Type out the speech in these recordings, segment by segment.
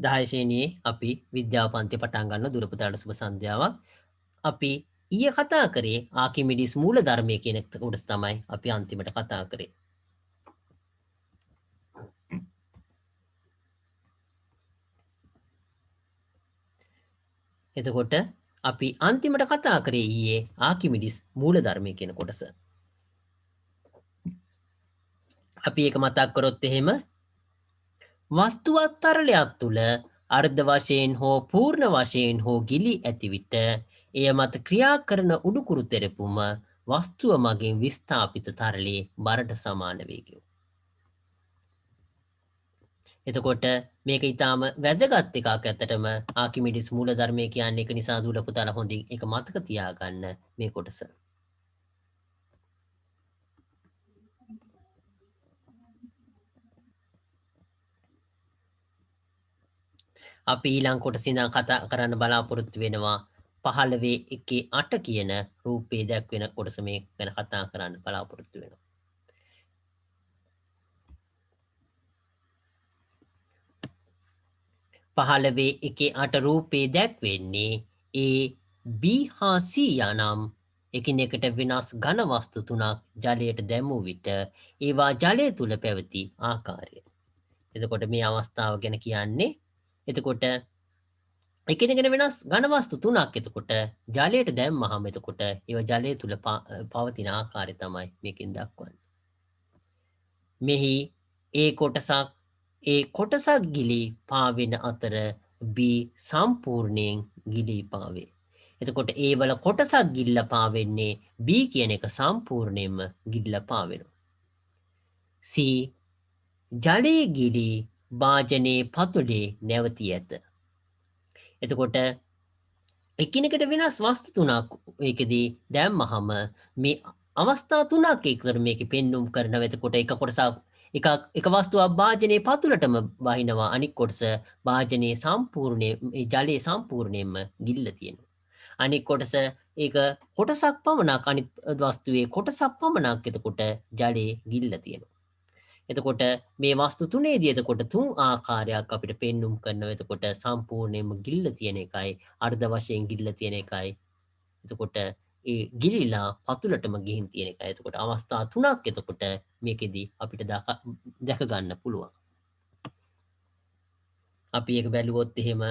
10 අපි විද්‍යාව පන්ති පටන් ගන්න දුර පුතාට සුබ සන්ධ්‍යාවක්. අපි ඊයේ කතා කරේ ආකිමිඩිස් මූල ධර්මය කියන කොටස තමයි අපි අන්තිමට කතා කරේ. එතකොට අපි අන්තිමට කතා කරේ ඊයේ ආකිමිඩිස් මූල ධර්මය කියන කොටස. අපි ඒක මතක් කරොත් එහෙම වස්තුවත් තරලයක් තුළ අර්ධ වශයෙන් හෝ පූර්ණ වශයෙන් හෝ ගිලි ඇති විට එය මත ක්‍රියා කරන උඩුකුරු තෙරපුම වස්තුව මගින් විස්ථාපිත තරලයේ බරට සමාන වේ කිව්වා. එතකොට මේක ඊටාම වැදගත් එකක් ඇත්තටම ආකිමිඩිස් මූල ධර්මය කියන්නේ ඒක නිසා දුර පුතාලා හොඳින් ඒක මතක තියාගන්න මේ කොටස. අපි ඊළඟ කොටසින් කතා කරන්න බලාපොරොත්තු වෙනවා 15:1:8 කියන රූපේ දැක්වෙන කොටස මේ ගැන කතා කරන්න බලාපොරොත්තු වෙනවා. පහළවේ 1:8 රූපේ දැක්වෙන්නේ A, B හා C යනම් එකිනෙකට වෙනස් ඝන වස්තු තුනක් ජලයට දැමූ විට ඒවා ජලය තුල පැවති ආකාරය. එතකොට මේ අවස්ථාව ගැන කියන්නේ එතකොට එකිනෙකට වෙනස් ඝන වස්තු තුනක් එතකොට ජලයට දැම්මහම එතකොට ඒවා ජලය තුල පවතින ආකාරය තමයි මේකෙන් දක්වන්නේ. මෙහි කොටසක් ගිලී පාවෙන අතර B සම්පූර්ණයෙන් ගිලී පාවේ. එතකොට ඒ වල කොටසක් ගිල්ලා පාවෙන්නේ B කියන එක සම්පූර්ණයෙන්ම ගිල්ලා පාවෙනවා. C ජලයේ ගිලී වාජනයේ පතුලේ නැවතී ඇත. එතකොට එකිනෙකට වෙනස් වස්තු තුනක් ඒකෙදී දැම්මහම මේ අවස්ථා තුනක් එක්තර මේකේ පෙන්눔 කරනවා. එතකොට එක කොටසක් එක වස්තුවක් වාජනයේ පතුලටම වහිනවා. අනිත් කොටස වාජනයේ ජලයේ සම්පූර්ණයෙන්ම ගිල්ලා තියෙනවා. අනිත් කොටස ඒක කොටසක් පමණක් අනිත් වස්තුවේ කොටසක් පමණක් එතකොට ජලයේ ගිල්ලා තියෙනවා. එතකොට මේ වස්තු තුනේදී එතකොට තුන් ආකාරයක් අපිට පෙන්눔 කරනවා. එතකොට සම්පූර්ණයෙන්ම ගිල්ලා තියෙන එකයි අර්ධ වශයෙන් ගිල්ලා තියෙන එකයි. එතකොට ඒ ගිලිලා පතුලටම ගිහින් තියෙන එකයි. එතකොට අවස්ථා තුනක් එතකොට මේකෙදී අපිට දැක ගන්න පුළුවන්. අපි ඒක බැලුවොත් එහෙම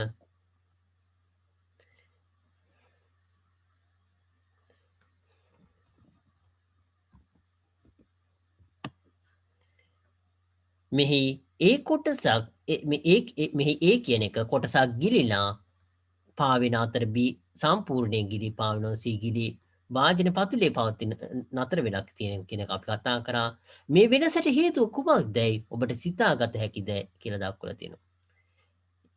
මෙහි ඒ කොටසක් මෙහි ඒ කියන එක කොටසක් ගිලිලා පාවෙන අතර B සම්පූර්ණයෙන් ගිලී පාවෙනවා. C ගිලී වාජන පතුලේ පවතින නතර වෙලා තියෙන කෙනෙක් අපි කතා කරා. මේ වෙනසට හේතුව කුමක්දයි ඔබට සිතාගත හැකිද කියලා දක්වලා තියෙනවා.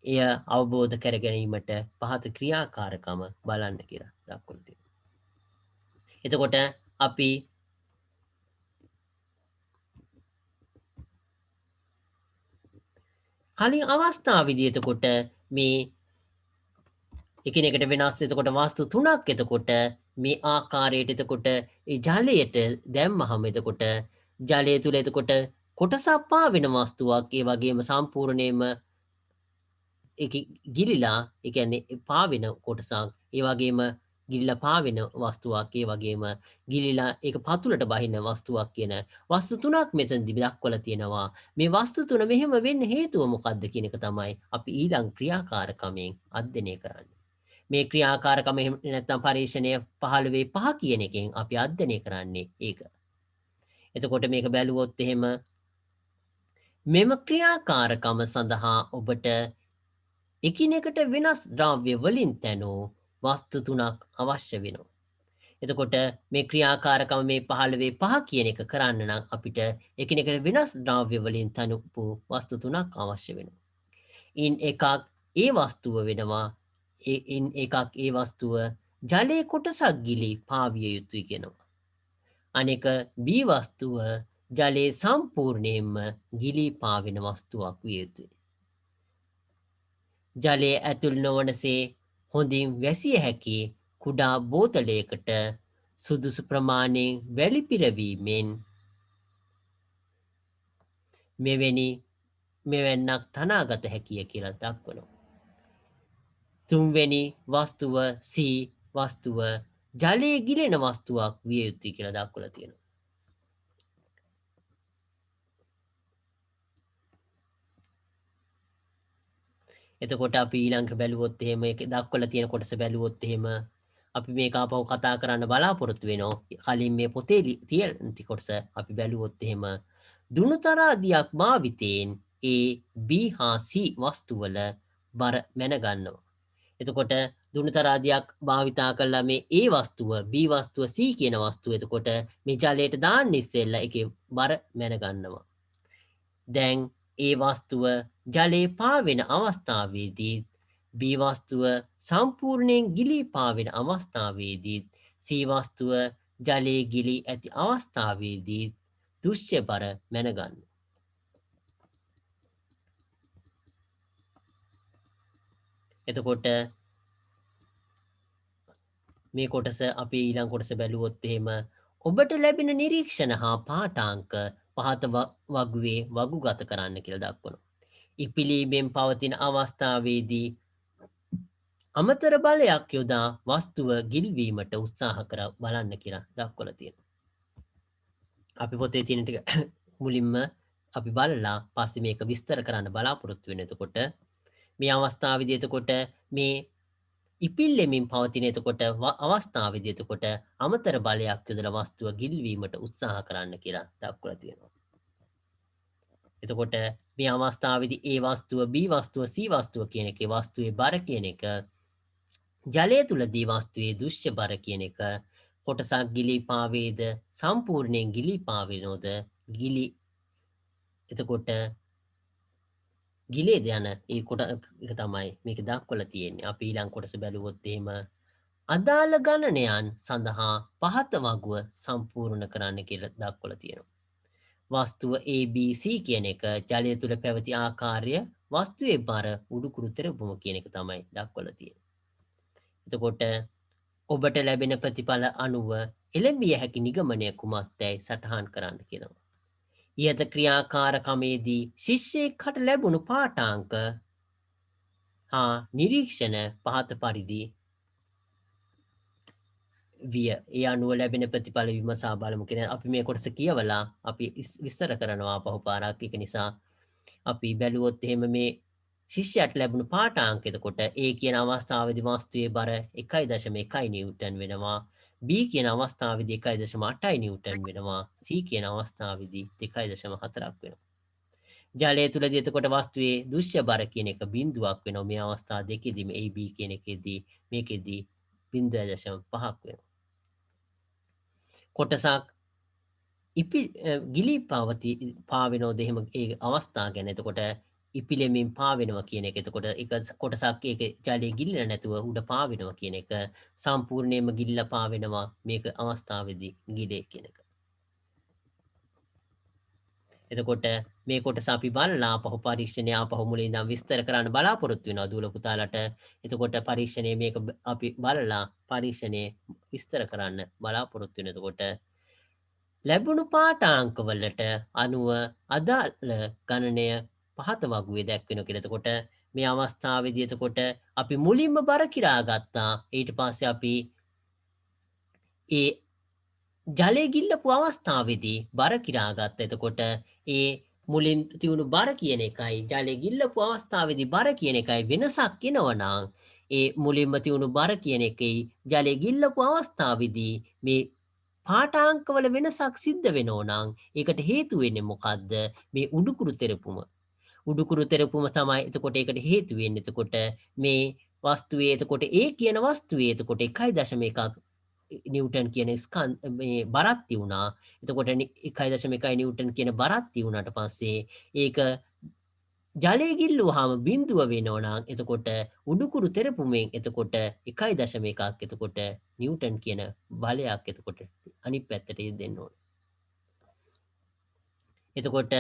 එය අවබෝධ කර ගැනීමට පහත ක්‍රියාකාරකම බලන්න කියලා දක්වලා තියෙනවා. එතකොට අපි කලින් අවස්ථාවේදී එතකොට මේ එකිනෙකට වෙනස් එතකොට වස්තු තුනක් එතකොට මේ ආකාරයට එතකොට ඒ ජලයට දැම්මහම එතකොට ජලය තුල එතකොට කොටසක් පාවෙන වස්තුවක් ඒ වගේම සම්පූර්ණයෙන්ම ඒක ගිලිලා ඒ කියන්නේ පාවෙන කොටසක් ඒ වගේම ගිලිලා පාවෙන වස්තුවක් ඒ වගේම ගිලිලා ඒක පතුලට බහින වස්තුවක් කියන වස්තු තුනක් මෙතනදී දක්වලා තියෙනවා. මේ වස්තු තුන මෙහෙම වෙන්න හේතුව මොකක්ද කියන එක තමයි අපි ඊළඟ ක්‍රියාකාරකමෙන් අධ්‍යයනය කරන්නේ. මේ ක්‍රියාකාරකම එහෙම නැත්නම් පරීක්ෂණය 15 කියන එකෙන් අපි අධ්‍යයනය කරන්නේ ඒක. එතකොට මේක බැලුවොත් එහෙම මෙම ක්‍රියාකාරකම සඳහා ඔබට එකිනෙකට වෙනස් ද්‍රව්‍ය වලින් තැනූ වස්තු තුනක් අවශ්‍ය වෙනවා. එතකොට මේ ක්‍රියාකාරකම මේ 15 කියන එක කරන්න නම් අපිට එකිනෙකට වෙනස් ද්‍රව්‍ය වලින් තනපු වස්තු තුනක් අවශ්‍ය වෙනවා. ඉන් එකක් ඒ වස්තුව වෙනවා එකක් ඒ වස්තුව ජලයේ කොටසක් ගිලී පාවිය යුතුයි කියනවා. අනෙක B වස්තුව ජලයේ සම්පූර්ණයෙන්ම ගිලී පාවෙන වස්තුවක් විය යුතුයි. ජලයේ ඇතුල් නොවනසේ හොඳින් වැසිය හැකි කුඩා බෝතලයකට සුදුසු ප්‍රමාණයෙන් වැලි පිරවීමෙන් මෙවැනි මෙවැන්නක් තනාගත හැකිය කියලා දක්වනවා. තුන්වෙනි වස්තුව C වස්තුව ජලයේ ගිලෙන වස්තුවක් විය යුතුයි කියලා දක්වලා තියෙනවා. එතකොට අපි ඊළඟ බැලුවොත් එහෙම ඒක දක්වලා තියෙන කොටස බැලුවොත් එහෙම අපි මේක ආපහු කතා කරන්න බලාපොරොත්තු වෙනවා. කලින් මේ පොතේ තියෙන කොටස අපි බැලුවොත් එහෙම දුනුතරාදියක් භාවිතයෙන් A, B හා C වස්තුවල බර මැනගන්නවා. එතකොට දුනුතරාදියක් භාවිතා කළා මේ A වස්තුව, B වස්තුව, C කියන වස්තුව එතකොට මේ ජලයට දාන්න ඉස්සෙල්ලා ඒකේ බර මැනගන්නවා. දැන් ඒ වස්තුව ජලයේ පාවෙන අවස්ථාවේදී B වස්තුව සම්පූර්ණයෙන් ගිලී පාවෙන අවස්ථාවේදී C වස්තුව ජලයේ ගිලී ඇති අවස්ථාවේදී දෘශ්‍ය බර මැනගන්න. එතකොට මේ කොටස අපි ඊළඟ කොටස බැලුවොත් එහෙම ඔබට ලැබෙන නිරීක්ෂණ හා පාඨාංක පහත වගුවේ වගුගත කරන්න කියලා දක්වනවා. ඉපිලීමෙන් පවතින අවස්ථාවේදී අමතර බලයක් යොදා වස්තුව ගිල්වීමට උත්සාහ කර බලන්න කියලා දක්වලා තියෙනවා. අපි පොතේ තියෙන ටික මුලින්ම අපි බලලා පස්සේ මේක විස්තර කරන්න බලාපොරොත්තු වෙන. එතකොට මේ අවස්ථාවේදී එතකොට මේ ඉපිල්ලෙමින් පවතින එතකොට අවස්ථාවේදී එතකොට අමතර බලයක් යොදලා වස්තුව ගිල්වීමට උත්සාහ කරන්න කියලා දක්වලා තියෙනවා. එතකොට මේ අවස්ථාවේදී A වස්තුව, B වස්තුව, C වස්තුව කියන එකේ වස්තුවේ බර කියන එක ජලය තුලදී වස්තුවේ දෘශ්‍ය බර කියන එක කොටසක් ගිලී පාවේද සම්පූර්ණයෙන් ගිලී පාවෙනවද එතකොට ගිලේද යන ඒ කොට එක තමයි මේක දක්වලා තියෙන්නේ. අපි ඊළඟ කොටස බැලුවොත් එහෙම අදාළ ගණනයන් සඳහා පහත වගුව සම්පූර්ණ කරන්න කියලා දක්වලා තියෙනවා. වස්තුව ABC කියන එක ජලය තුල පැවති ආකාරය වස්තුවේ බර උඩුකුරු තෙරපුම කියන එක තමයි දක්වලා තියෙන්නේ. එතකොට ඔබට ලැබෙන ප්‍රතිඵල අනුව එළඹිය හැකි නිගමනය කුමක්දැයි සටහන් කරන්න කියනවා. ඉහත ක්‍රියාකාරකමේදී ශිෂ්‍යයෙක්ට ලැබුණු පාඨාංක හා නිරීක්ෂණ පහත පරිදි විය. ඒ අනුව ලැබෙන ප්‍රතිඵල විමසා බලමු කියන අපි මේ කොටස කියවලා අපි විස්තර කරනවා පහු පාරක්. ඒක නිසා අපි බැලුවොත් එහෙම මේ ශිෂ්‍යයාට ලැබුණු පාඨාංක එතකොට A කියන අවස්ථාවේදී වස්තුවේ බර 1.1 නිව්ටන් වෙනවා. B කියන අවස්ථාවේදී 1.8 නිව්ටන් වෙනවා. C කියන අවස්ථාවේදී 2.4ක් වෙනවා. ජලය තුලදී එතකොට වස්තුවේ දෘශ්‍ය බර කියන එක බිඳුවක් වෙනවා. මේ අවස්ථා දෙකෙදිම AB කියන එකේදී මේකෙදී 0.5ක් වෙනවා. කොටසක් ගිලී පාවෙනවද එහෙම ඒ අවස්ථා ගැන එතකොට ඉපිලෙමින් පාවෙනවා කියන එක. එතකොට එක කොටසක් ඒක ජලයේ ගිලිලා නැතුව උඩ පාවෙනවා කියන එක සම්පූර්ණයෙන්ම ගිලිලා පාවෙනවා මේක අවස්ථාවේදී ගිලේ කියන එක. එතකොට මේ කොටස අපි බලලා ආපහු පරීක්ෂණය ආපහු මුලින් ඉඳන් විස්තර කරන්න බලාපොරොත්තු වෙනවා දූල පුතාලට. එතකොට පරීක්ෂණයේ මේක අපි බලලා පරීක්ෂණයේ විස්තර කරන්න බලාපොරොත්තු වෙන. එතකොට ලැබුණු පාඨාංක වලට අනුව අදාළ ගණනය පහත වගුවේ දැක්වෙනවා කියලා. එතකොට මේ අවස්ථාවේදී එතකොට අපි මුලින්ම බර කිරා ගත්තා. ඊට පස්සේ අපි ඒ ජලය ගිල්ලපු අවස්ථාවේදී බර කිරා ගත්තා. එතකොට ඒ මුලින් තියුණු බර කියන එකයි ජලය ගිල්ලපු අවස්ථාවේදී බර කියන එකයි වෙනසක් එනවනම් ඒ මුලින්ම තියුණු බර කියන එකයි ජලය ගිල්ලපු අවස්ථාවේදී මේ පාඨාංකවල වෙනසක් සිද්ධ වෙනවා නම් ඒකට හේතු වෙන්නේ මොකද්ද? මේ උඩුකුරු තෙරපුම. උඩුකුරු තෙරපුම තමයි එතකොට ඒකට හේතු වෙන්නේ. එතකොට මේ වස්තුවේ එතකොට A කියන වස්තුවේ එතකොට 1.1 නිව්ටන් කියන මේ බරක් තියුණා. එතකොට 1.1 නිව්ටන් කියන බරක් තියුණාට පස්සේ ඒක ජලය ගිල්ලුවාම බිඳුව වෙනවා නම් එතකොට උඩුකුරු තෙරපුමෙන් එතකොට 1.1ක් එතකොට නිව්ටන් කියන බලයක් එතකොට අනිත් පැත්තට දෙන්න ඕන. එතකොට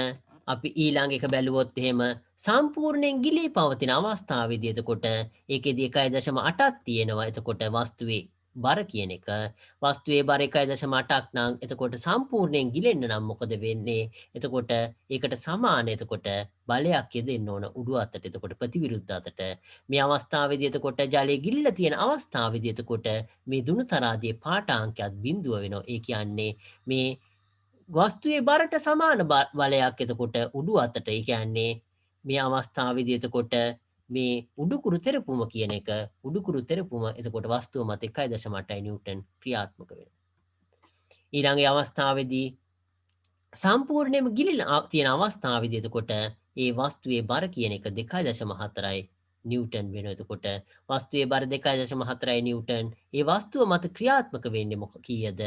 අපි ඊළඟ එක බැලුවොත් එහෙම සම්පූර්ණයෙන් ගිලී පවතින අවස්ථාවේදී එතකොට ඒකෙදී 1.8ක් තියෙනවා. එතකොට වස්තුවේ බර කියන එක. වස්තුවේ බර 1.8ක් නම් එතකොට සම්පූර්ණයෙන් ගිලෙන්න නම් මොකද වෙන්නේ? එතකොට ඒකට සමාන එතකොට බලයක් යෙදෙන්න ඕන උඩු අතට එතකොට ප්‍රතිවිරුද්ධ අතට. මේ අවස්ථාවේදී එතකොට ජලය ගිලිලා තියෙන අවස්ථාවේදී එතකොට මේ දුණු තරාදියේ පාඨාංකයත් බිඳුව වෙනවා. ඒ කියන්නේ මේ වස්තුවේ බරට සමාන බලයක් එතකොට උඩු අතට. ඒ කියන්නේ මේ අවස්ථාවේදී එතකොට මේ උඩුකුරු තෙරපුම කියන එක උඩුකුරු තෙරපුම එතකොට වස්තුව මත 1.8 නිව්ටන් ක්‍රියාත්මක වෙනවා. ඊළඟ අවස්ථාවේදී සම්පූර්ණයෙන්ම ගිලිලා තියෙන අවස්ථාවේදී එතකොට ඒ වස්තුවේ බර කියන එක 2.4යි නිව්ටන් වෙනවා. එතකොට වස්තුවේ බර 2.4යි නිව්ටන්. ඒ වස්තුව මත ක්‍රියාත්මක වෙන්නේ කීයද?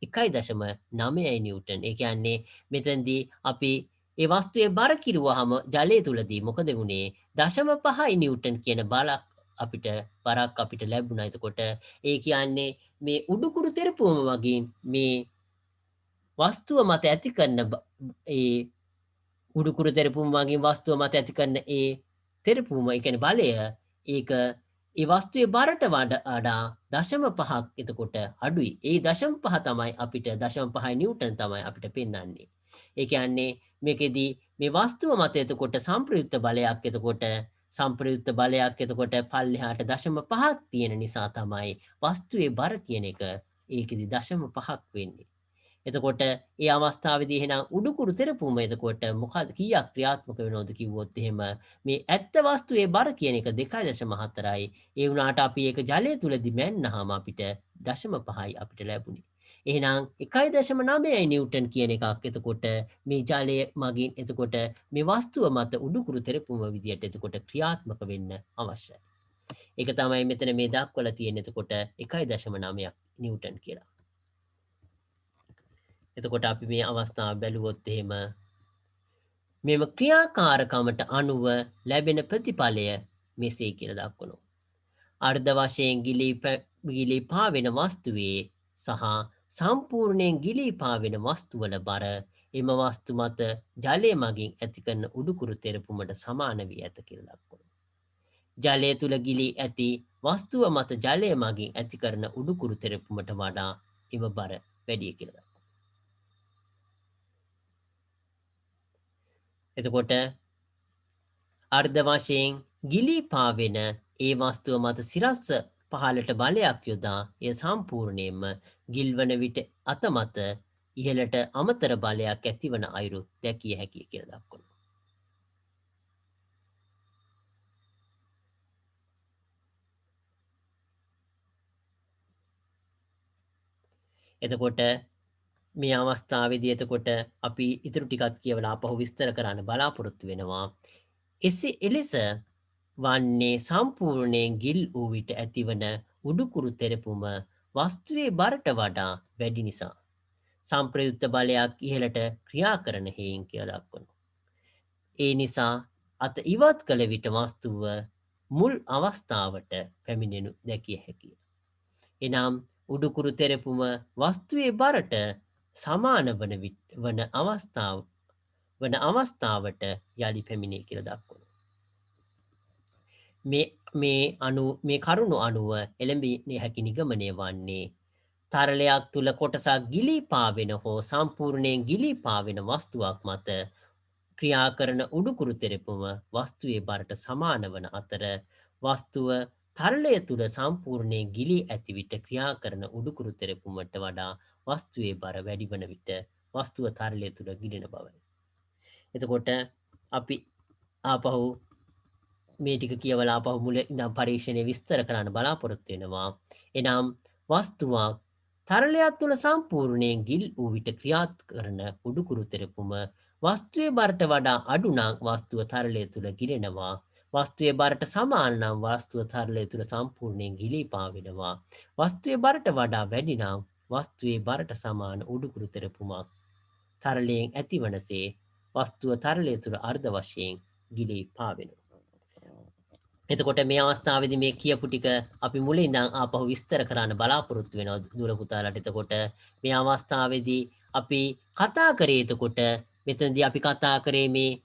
1.9යි නිව්ටන්. ඒ කියන්නේ මෙතනදී අපි ඒ වස්තුවේ බර කිරුවාම ජලය තුලදී මොකද වුනේ? 0.5යි නිව්ටන් කියන බරක් අපිට ලැබුණා. එතකොට ඒ කියන්නේ මේ උඩුකුරු තෙරපුම වගේ මේ වස්තුව මත ඇති කරන ඒ උඩුකුරු තෙරපුම වගේ වස්තුව මත ඇති කරන ඒ තෙරපුම, ඒ කියන්නේ බලය, ඒක ඒ වස්තුවේ බරට වඩා 0.5ක් එතකොට අඩුයි. ඒ 0.5 තමයි අපිට 0.5 නිව්ටන් තමයි අපිට පෙන්වන්නේ. ඒ කියන්නේ මේකෙදී මේ වස්තුව මත එතකොට සම්ප්‍රයුක්ත බලයක් එතකොට පල්ලෙහාට 0.5ක් තියෙන නිසා තමයි වස්තුවේ බර කියන එක ඒකෙදි 0.5ක් වෙන්නේ. එතකොට ඒ අවස්ථාවේදී එහෙනම් උඩුකුරු තෙරපුම එතකොට මොකද කීයක් ක්‍රියාත්මක වෙනවද කිව්වොත් එහෙම මේ ඇත්ත වස්තුවේ බර කියන එක 2.4යි. ඒ වුණාට අපි ඒක ජලය තුලදී මැන්නාම අපිට 0.5යි අපිට ලැබුණේ. එහෙනම් 1.9යි නිව්ටන් කියන එකක් එතකොට මේ ජලය මගින් එතකොට මේ වස්තුව මත උඩුකුරු තෙරපුම විදියට එතකොට ක්‍රියාත්මක වෙන්න අවශ්‍යයි. ඒක තමයි මෙතන මේ දක්වලා තියෙන එතකොට 1.9ක් නිව්ටන් කියලා. එතකොට අපි මේ අවස්ථාව බැලුවොත් එහෙම මෙම ක්‍රියාකාරකමට අනුව ලැබෙන ප්‍රතිඵලය මෙසේ කියලා දක්වනවා. අර්ධ වශයෙන් ගිලී පාවෙන වස්තුවේ සහ සම්පූර්ණයෙන් ගිලී පාවෙන වස්තුවල බර එම වස්තු මත ජලය මගින් ඇති කරන උඩුකුරු තෙරපුමට සමාන වී ඇත කියලා දක්වනවා. ජලය තුල ගිලී ඇති වස්තුව මත ජලය මගින් ඇති කරන උඩුකුරු තෙරපුමට වඩා එම බර වැඩි කියලා දක්වනවා. එතකොට අර්ධ වශයෙන් ගිලී පාවෙන ඒ වස්තුව මත සිරස්ව පහළට බලයක් යොදා එය සම්පූර්ණයෙන්ම ගිල්වන විට අත මත ඉහළට අමතර බලයක් ඇතිවන අයුරු දැකිය හැකියි කියලා දක්වනවා. එතකොට මේ අවස්ථාවේදී එතකොට අපි ඉතුරු ටිකත් කියවලා ආපහු විස්තර කරන්න බලාපොරොත්තු වෙනවා. එලෙස වන්නේ සම්පූර්ණයෙන් ගිල් වූ විට ඇතිවන උඩුකුරු තෙරපුම වස්තුවේ බරට වඩා වැඩි නිසා සම්ප්‍රයුක්ත බලයක් ඉහළට ක්‍රියා කරන හේයින් කියලා දක්වනවා. ඒ නිසා අත ඉවත් කළ විට වස්තුව මුල් අවස්ථාවට පැමිණෙනු දැකිය හැකිය. එනම් උඩුකුරු තෙරපුම වස්තුවේ බරට සමාන වන අවස්ථාවට යළි පැමිණේ කියලා දක්වනවා. මේ කරුණු අනුව එළඹිය හැකි නිගමනය වන්නේ තරලයක් තුල කොටසක් ගිලී පාවෙන හෝ සම්පූර්ණයෙන් ගිලී පාවෙන වස්තුවක් මත ක්‍රියා කරන උඩුකුරු තෙරපුම වස්තුවේ බරට සමාන වන අතර වස්තුව තරලය තුල සම්පූර්ණයෙන් ගිලී ඇති විට ක්‍රියා කරන උඩුකුරු තෙරපුමට වඩා වස්තුවේ බර වැඩි වන විට වස්තුව තරලය තුල ගිලෙන බවයි. එතකොට අපි ආපහු මේ ටික කියවලා ආපහු මුල ඉඳන් පරීක්ෂණය විස්තර කරන්න බලාපොරොත්තු වෙනවා. එනම් වස්තුවක් තරලයක් තුළ සම්පූර්ණයෙන් ගිල් වූ විට ක්‍රියාත් කරන උඩුකුරු තෙරපුම වස්තුවේ බරට වඩා අඩු නම් වස්තුව තරලය තුළ ගිලෙනවා. වස්තුවේ බරට සමාන නම් වස්තුව තරලය තුළ සම්පූර්ණයෙන් ගිලී පාවෙනවා. වස්තුවේ බරට වඩා වැඩි නම් වස්තුවේ බරට සමාන උඩුකුරු තෙරපුමක් තරලයෙන් ඇතිවනසේ වස්තුව තරලය තුළ අර්ධ වශයෙන් ගිලී පාවෙනවා. එතකොට මේ අවස්ථාවේදී මේ කියපු ටික අපි මුලින් ඉඳන් ආපහු විස්තර කරන්න බලාපොරොත්තු වෙනවා දුර පුතාලට. එතකොට මේ අවස්ථාවේදී අපි කතා කරේ එතකොට මෙතනදී අපි කතා කරේ මේ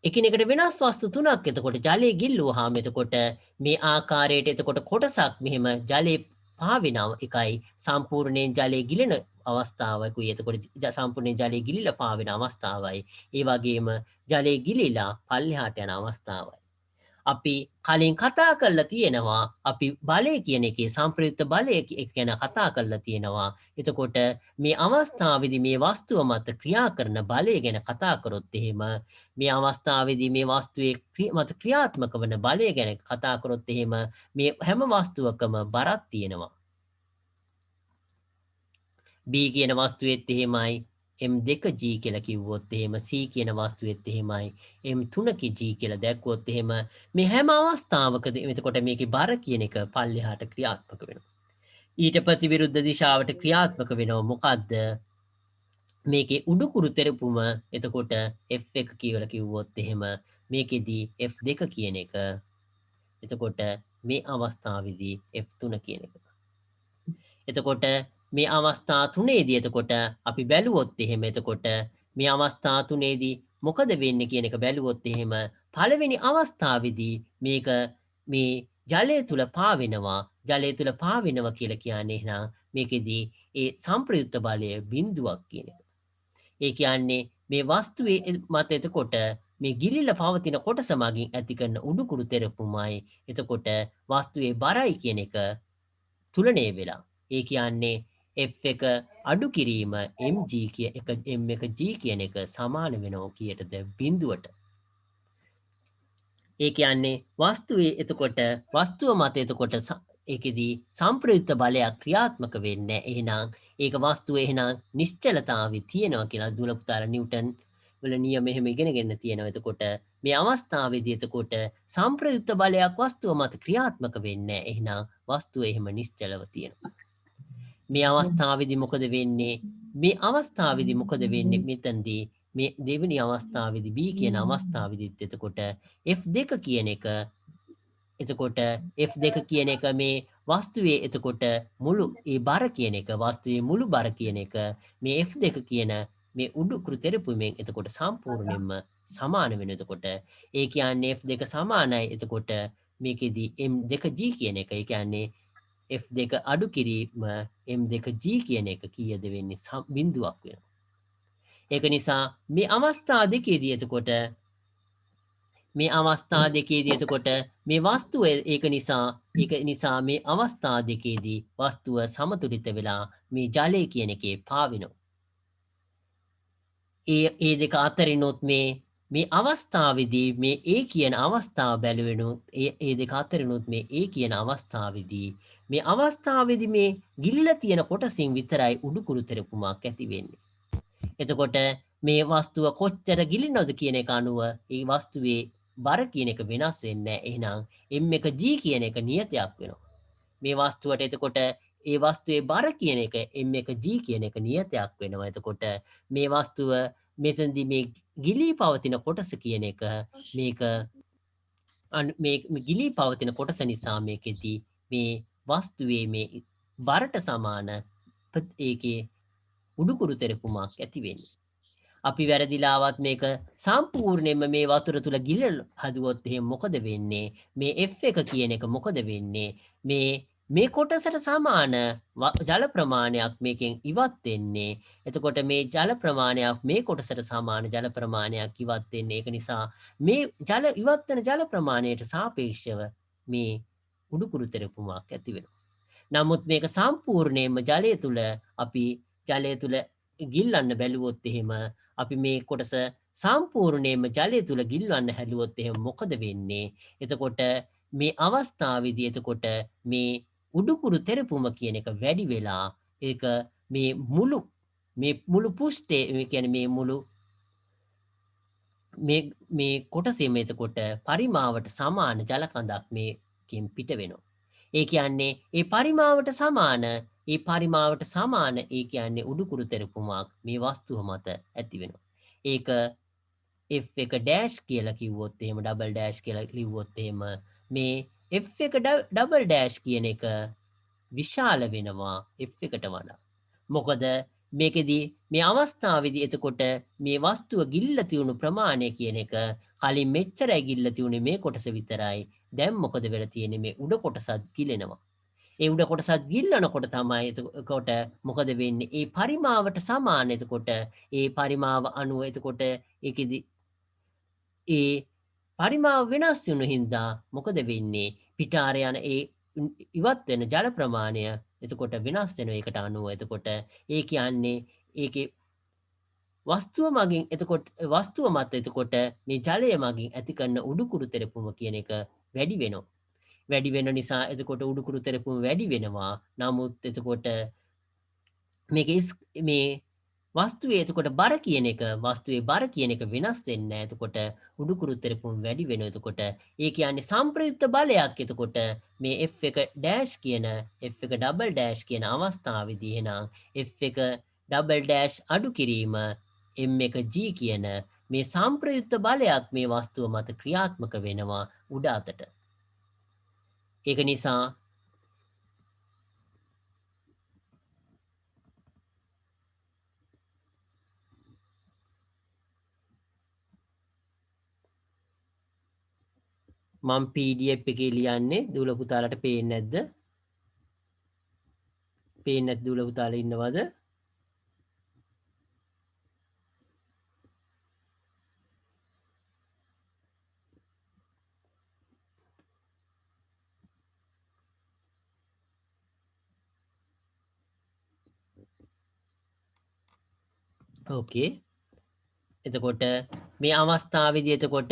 එකිනෙකට වෙනස් වස්තු තුනක්. එතකොට ජලයේ ගිල්ලුවාම එතකොට මේ ආකාරයට එතකොට කොටසක් මෙහෙම ජලයේ පාවෙන එකයි සම්පූර්ණයෙන් ජලය ගිලෙන අවස්ථාවකුයි. එතකොට සම්පූර්ණයෙන් ජලය ගිලිලා පාවෙන අවස්ථාවයි. ඒ වගේම ජලය ගිලිලා පල්ලෙහාට යන අවස්ථාවයි. අපි කලින් කතා කරලා තියෙනවා අපි බලය කියන එකේ සම්ප්‍රයුක්ත බලය ගැන කතා කරලා තියෙනවා. එතකොට මේ අවස්ථාවේදී මේ වස්තුව මත ක්‍රියා කරන බලය ගැන කතා කරොත් එහෙම මේ අවස්ථාවේදී මේ වස්තුවේ මත ක්‍රියාත්මක වන බලය ගැන කතා කරොත් එහෙම මේ හැම වස්තුවකම බරක් තියෙනවා. B කියන වස්තුවේත් එහෙමයි M2G කියලා කිව්වොත් එහෙම C කියන වස්තුවේත් එහෙමයි M3G කියලා දැක්වුවොත් එහෙම මේ හැම අවස්ථාවකදී එතකොට මේකේ බර කියන එක පල්ලෙහාට ක්‍රියාත්මක වෙනවා. ඊට ප්‍රතිවිරුද්ධ දිශාවට ක්‍රියාත්මක වෙනවා මොකද්ද? මේකේ උඩුකුරු තෙරපුම එතකොට F1 කියලා කිව්වොත් එහෙම මේකෙදී F2 කියන එක එතකොට මේ අවස්ථාවේදී F3 කියන එක. එතකොට මේ අවස්ථා තුනේදී එතකොට අපි බැලුවොත් එහෙම එතකොට මේ අවස්ථා තුනේදී මොකද වෙන්නේ කියන එක බැලුවොත් එහෙම පළවෙනි අවස්ථාවේදී මේක මේ ජලය තුල පාවෙනවා කියලා කියන්නේ එහෙනම් මේකෙදී ඒ සංප්‍රයුක්ත බලය බිඳුවක් කියන එක. ඒ කියන්නේ මේ වස්තුවේ මත එතකොට මේ ගිලිලා පවතින කොටස මගින් ඇති කරන උඩුකුරු තෙරපුමයි එතකොට වස්තුවේ බරයි කියන එක තුලණය වෙලා. ඒ කියන්නේ F1 අඩු කිරීම M1G කියන එක සමාන වෙනවා කීයටද බිඳුවට. ඒ කියන්නේ වස්තුවේ එතකොට වස්තුව මත එතකොට ඒකෙදී සංප්‍රයුක්ත බලයක් ක්‍රියාත්මක වෙන්නේ. එහෙනම් ඒක වස්තුව එහෙනම් නිශ්චලතාවයේ තියෙනවා කියලා දුල පුතාලා නිව්ටන් වල නියම එහෙම ඉගෙනගෙන තියෙනවා. එතකොට මේ අවස්ථාවේදී එතකොට සංප්‍රයුක්ත බලයක් වස්තුව මත ක්‍රියාත්මක වෙන්නේ. එහෙනම් වස්තුව එහෙම නිශ්චලව තියෙනවා. මේ අවස්ථාවේදී මොකද වෙන්නේ? මේ අවස්ථාවේදී මොකද වෙන්නේ? මෙතනදී මේ දෙවෙනි අවස්ථාවේදී B කියන අවස්ථාවේදීත් එතකොට F2 කියන එක එතකොට F2 කියන එක මේ වස්තුවේ එතකොට මුළු ඒ බර කියන එක වස්තුවේ මුළු බර කියන එක මේ F2 කියන මේ උඩුකුරු තෙරපුමෙන් එතකොට සම්පූර්ණයෙන්ම සමාන වෙන. එතකොට ඒ කියන්නේ F2 සමානයි එතකොට මේකෙදී M2G කියන එක. ඒ කියන්නේ F2 අඩු කිරීම M2G කියන එක කීයද වෙන්නේ? බිඳුවක් වෙනවා. ඒක නිසා මේ අවස්ථා දෙකේදී එතකොට මේ අවස්ථා දෙකේදී එතකොට මේ වස්තුව ඒක නිසා මේ අවස්ථා දෙකේදී වස්තුව සමතුලිත වෙලා මේ ජලය කියන එකේ පාවෙනවා. ඒ දෙක අතරිනුත් මේ අවස්ථාවේදී මේ A කියන අවස්ථාව බැලුවෙනුත් ඒ දෙක අතරිනුත් මේ A කියන අවස්ථාවේදී මේ ගිලිලා තියෙන කොටසින් විතරයි උඩුකුරු තෙරපුමක් ඇති වෙන්නේ. එතකොට මේ වස්තුව කොච්චර ගිලිනවද කියන එක අනුව ඒ වස්තුවේ බර කියන එක වෙනස් වෙන්නේ නැහැ. එහෙනම් M1G කියන එක නියතයක් වෙනවා. මේ වස්තුවට එතකොට ඒ වස්තුවේ බර කියන එක M1G කියන එක නියතයක් වෙනවා. එතකොට මේ වස්තුව මෙතනදී මේ ගිලී පවතින කොටස කියන එක මේ ගිලී පවතින කොටස නිසා මේකෙදී මේ වස්තුවේ මේ බරට සමාන ඒකේ උඩුකුරු තෙරපුමක් ඇති වෙන්නේ. අපි වැරදිලාවත් මේක සම්පූර්ණයෙන්ම මේ වතුර තුල ගිලලා හදුවොත් එහෙනම් මොකද වෙන්නේ? මේ F1 කියන එක මොකද වෙන්නේ? මේ කොටසට සමාන ජල ප්‍රමාණයක් මේකෙන් ඉවත් වෙන්නේ. එතකොට මේ ජල ප්‍රමාණයක් මේ කොටසට සමාන ජල ප්‍රමාණයක් ඉවත් වෙන්නේ. ඒක නිසා මේ ඉවත් වෙන ජල ප්‍රමාණයට සාපේක්ෂව මේ උඩුකුරු තෙරපුමක් ඇති වෙනවා. නමුත් මේක සම්පූර්ණයෙන්ම ජලය තුල ගිල්ලන්න බැලුවොත් එහෙම අපි මේ කොටස සම්පූර්ණයෙන්ම ජලය තුල ගිල්වන්න හැදුවොත් එහෙම මොකද වෙන්නේ? එතකොට මේ අවස්ථාවේදී එතකොට මේ උඩුකුරු තෙරපුම කියන එක වැඩි වෙලා ඒක මේ මුළු පෘෂ්ඨයේ ඒ කියන්නේ මේ මුළු මේ කොටසෙම එතකොට පරිමාවට සමාන ජල කඳක් මේකෙන් පිට වෙනවා. ඒ කියන්නේ ඒ පරිමාවට සමාන ඒ කියන්නේ උඩුකුරු තෙරපුමක් මේ වස්තුව මත ඇති වෙනවා. ඒක F1 ඩෑෂ් කියලා කිව්වොත් එහෙම ඩබල් ඩෑෂ් කියලා ලිව්වොත් එහෙම මේ F1 ඩබල් ඩෑෂ් කියන එක විශාල වෙනවා F1ට වඩා. මොකද මේකෙදී මේ අවස්ථාවේදී එතකොට මේ වස්තුව ගිලිලා තියුණු ප්‍රමාණය කියන එක කලින් මෙච්චරයි ගිලිලා තියුණේ මේ කොටස විතරයි. දැන් මොකද වෙලා තියෙන්නේ? මේ උඩ කොටසත් ගිලෙනවා. ඒ උඩ කොටසත් ගිල්ලනකොට තමයි එතකොට මොකද වෙන්නේ? ඒ පරිමාවට සමාන එතකොට ඒ පරිමාව අනුව එතකොට ඒකෙදි ඒ පරිමාව වෙනස් වුණු හින්දා මොකද වෙන්නේ? පිටාර යන ඒ ඉවත් වෙන ජල ප්‍රමාණය එතකොට වෙනස් වෙනවා ඒකට අනුව. එතකොට ඒ කියන්නේ ඒකේ වස්තුව මගින් එතකොට වස්තුව මත එතකොට මේ ජලය මගින් ඇති කරන උඩුකුරු තෙරපුම කියන එක වැඩි වෙනවා. වැඩි වෙන නිසා එතකොට උඩුකුරු තෙරපුම වැඩි වෙනවා. නමුත් එතකොට මේක මේ වස්තුවේ එතකොට බර කියන එක වස්තුවේ බර කියන එක වෙනස් වෙන්නේ නැහැ. එතකොට උඩුකුරු තෙරපුම වැඩි වෙනවා. එතකොට ඒ කියන්නේ සංප්‍රයුක්ත බලයක්. එතකොට මේ F1 ඩෑෂ් කියන F1 ඩබල් ඩෑෂ් කියන අවස්ථාවේදී එහෙනම් F1 ඩබල් ඩෑෂ් අඩු කිරීම M1G කියන මේ සංප්‍රයුක්ත බලයක් මේ වස්තුව මත ක්‍රියාත්මක වෙනවා උඩ අතට. ඒක නිසා මම PDF එකේ ලියන්නේ දූල පුතාලට පේන්නේ නැද්ද? පේන්නේ නැද්ද දූල පුතාලා ඉන්නවද? ඕකේ. එතකොට මේ අවස්ථාවේදී එතකොට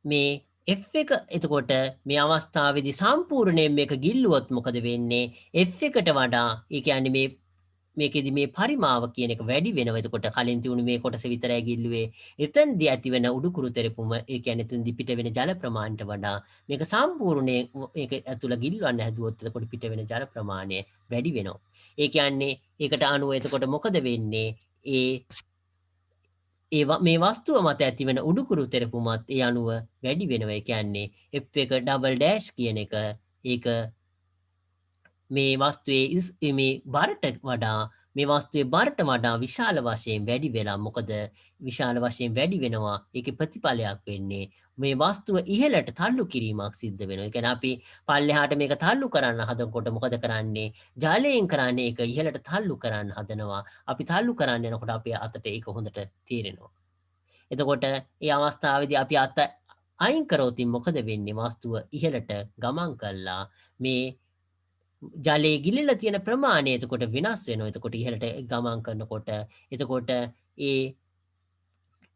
මේ F1 එතකොට මේ අවස්ථාවේදී සම්පූර්ණයෙන් මේක ගිල්ලුවොත් මොකද වෙන්නේ? F1ට වඩා ඒ කියන්නේ මේකෙදි මේ පරිමාව කියන එක වැඩි වෙනවා. එතකොට කලින් තියුණු මේ කොටස විතරයි ගිල්ලුවේ. එතනදී ඇතිවෙන උඩුකුරු තෙරපුම ඒ කියන්නේ එතනදී පිට වෙන ජල ප්‍රමාණයට වඩා මේක සම්පූර්ණයෙන් මේක ඇතුළ ගිල්වන්න හැදුවොත් එතකොට පිට වෙන ජල ප්‍රමාණය වැඩි වෙනවා. ඒ කියන්නේ ඒකට අනුව එතකොට මොකද වෙන්නේ? මේ වස්තුව මත ඇතිවෙන උඩුකුරු තෙරපුමත් ඒ අනුව වැඩි වෙනවා. ඒ කියන්නේ F1 ඩබල් ඩෑෂ් කියන එක ඒක මේ වස්තුවේ මේ බරට වඩා මේ වස්තුවේ බරට වඩා විශාල වශයෙන් වැඩි වෙලා මොකද විශාල වශයෙන් වැඩි වෙනවා. ඒකේ ප්‍රතිඵලයක් වෙන්නේ මේ වස්තුව ඉහළට තල්ලු කිරීමක් සිද්ධ වෙනවා. ඒ කියන්නේ අපි පල්ලෙහාට මේක තල්ලු කරන්න හදනකොට මොකද කරන්නේ? ජලයෙන් කරන්නේ ඒක ඉහළට තල්ලු කරන්න හදනවා. අපි තල්ලු කරන්න යනකොට අපේ අතට ඒක හොඳට තේරෙනවා. එතකොට ඒ අවස්ථාවේදී අපි අත අයින් කරොතින් මොකද වෙන්නේ? වස්තුව ඉහළට ගමන් කළා මේ ජලයේ ගිලිලා තියෙන ප්‍රමාණය එතකොට වෙනස් වෙනවා. එතකොට ඉහළට ගමන් කරනකොට එතකොට ඒ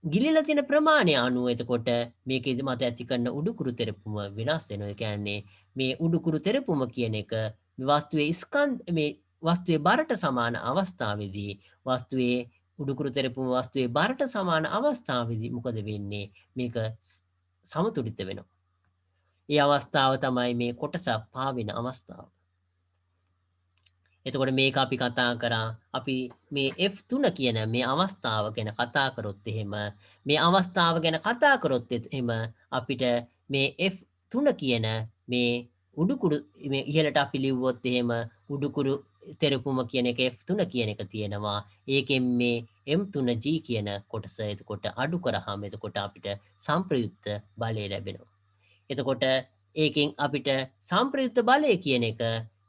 ගිලිලා තියෙන ප්‍රමාණය අනුව එතකොට මේකෙදි මත ඇති කරන උඩුකුරු තෙරපුම වෙනස් වෙනවා. ඒ කියන්නේ මේ උඩුකුරු තෙරපුම කියන එක මේ වස්තුවේ බරට සමාන අවස්ථාවේදී වස්තුවේ උඩුකුරු තෙරපුම වස්තුවේ බරට සමාන අවස්ථාවේදී මොකද වෙන්නේ? මේක සමතුලිත වෙනවා. ඒ අවස්ථාව තමයි මේ කොටස පාවෙන අවස්ථාව. එතකොට මේක අපි කතා කරා අපි මේ F3 කියන මේ අවස්ථාව ගැන කතා කරොත් එහෙම මේ අවස්ථාව ගැන කතා කරොත් එහෙම අපිට මේ F3 කියන මේ උඩුකුරු මේ ඉහළට අපි ලිව්වොත් එහෙම උඩුකුරු තෙරපුම කියන එක F3 කියන එක තියෙනවා. ඒකෙන් මේ M3G කියන කොටස එතකොට අඩු කරාම එතකොට අපිට සංප්‍රයුක්ත බලය ලැබෙනවා. එතකොට ඒකෙන් අපිට සංප්‍රයුක්ත බලය කියන එක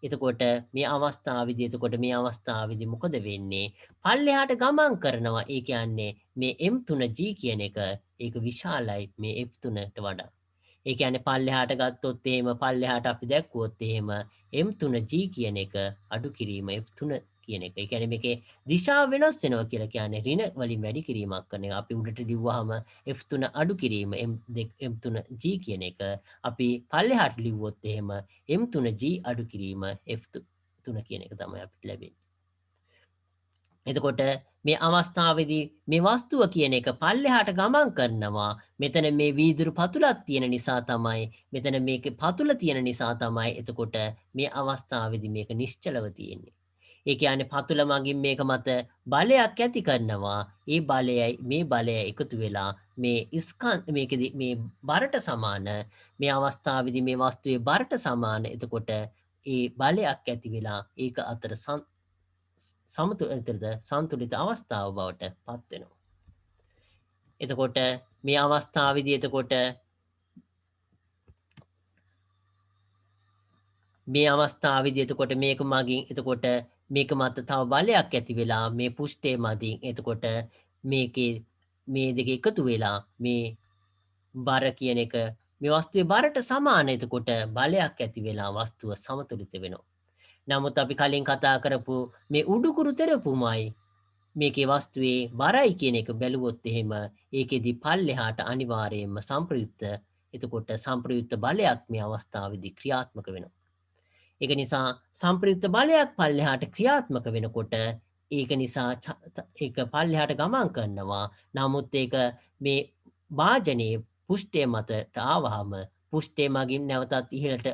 එතකොට මේ අවස්ථාවේදී මොකද වෙන්නේ? පල්ලෙහාට ගමන් කරනවා. ඒ කියන්නේ මේ M3G කියන එක ඒක විශාලයි මේ F3ට වඩා. ඒ කියන්නේ පල්ලෙහාට ගත්තොත් එහෙම පල්ලෙහාට අපි දැක්කුවොත් එහෙම M3G කියන එක අඩු කිරීම F3 කියන එක. ඒ කියන්නේ මේකේ දිශාව වෙනස් වෙනවා කියලා කියන්නේ ඍණ වලින් වැඩි කිරීමක් කරන එක. අපි උඩට ලිව්වහම F3 අඩු කිරීම M3G කියන එක. අපි පල්ලෙහාට ලිව්වොත් එහෙම M3G අඩු කිරීම F3 කියන එක තමයි අපිට ලැබෙන්නේ. එතකොට මේ අවස්ථාවේදී මේ වස්තුව කියන එක පල්ලෙහාට ගමන් කරනවා. මෙතන මේ වීදුරු පතුලක් තියෙන නිසා තමයි මෙතන මේකේ පතුල තියෙන නිසා තමයි එතකොට මේ අවස්ථාවේදී මේක නිශ්චලව තියෙන්නේ. ඒ කියන්නේ පතුල මගින් මේක මත බලයක් ඇති කරනවා. ඒ බලයයි මේ බලය එකතු වෙලා මේ මේකෙදි මේ බරට සමාන මේ අවස්ථාවේදී මේ වස්තුවේ බරට සමාන එතකොට ඒ බලයක් ඇති වෙලා ඒක අතර සමතුලිත අවස්ථාව බවට පත් වෙනවා. එතකොට මේ අවස්ථාවේදී එතකොට මේ අවස්ථාවේදී එතකොට මේක මගින් එතකොට මේක මත තව බලයක් ඇති වෙලා මේ පුෂ්ඨය මතින් එතකොට මේකේ මේ දෙක එකතු වෙලා මේ බර කියන එක මේ වස්තුවේ බරට සමාන එතකොට බලයක් ඇති වෙලා වස්තුව සමතුලිත වෙනවා. නමුත් අපි කලින් කතා කරපු මේ උඩුකුරු තෙරපුමයි මේකේ වස්තුවේ බරයි කියන එක බැලුවොත් එහෙම ඒකෙදි පල්ලෙහාට අනිවාර්යයෙන්ම සංප්‍රයුක්ත එතකොට සංප්‍රයුක්ත බලයක් මේ අවස්ථාවේදී ක්‍රියාත්මක වෙනවා. ඒක නිසා සංප්‍රයුක්ත බලයක් පල්ලෙහාට ක්‍රියාත්මක වෙනකොට ඒක නිසා ඒක පල්ලෙහාට ගමන් කරනවා. නමුත් ඒක මේ භාජනයේ පුෂ්ඨය මතට ආවහම පුෂ්ඨය මගින් නැවතත් ඉහළට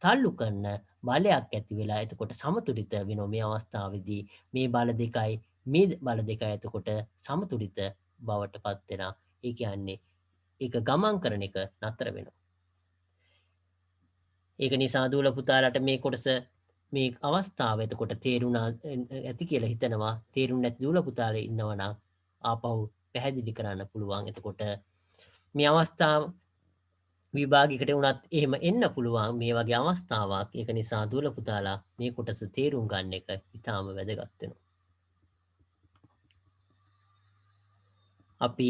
තල්ලු කරන බලයක් ඇති වෙලා එතකොට සමතුලිත වෙනවා මේ අවස්ථාවේදී මේ බල දෙකයි මේ බල දෙකයි එතකොට සමතුලිත බවට පත් වෙනවා. ඒ කියන්නේ ඒක ගමන් කරන එක නතර වෙනවා. ඒක නිසා දූල පුතාලට මේ කොටස මේ අවස්ථාව එතකොට තේරුණා ඇති කියලා හිතනවා. තේරුන්නේ නැති දූල පුතාලේ ඉන්නවා නම් ආපහු පැහැදිලි කරන්න පුළුවන්. එතකොට මේ අවස්ථාව විභාගයකට වුණත් එහෙම එන්න පුළුවන් මේ වගේ අවස්ථාවක්. ඒක නිසා දූල පුතාලා මේ කොටස තේරුම් ගන්න එක ඉතාම වැදගත් වෙනවා. අපි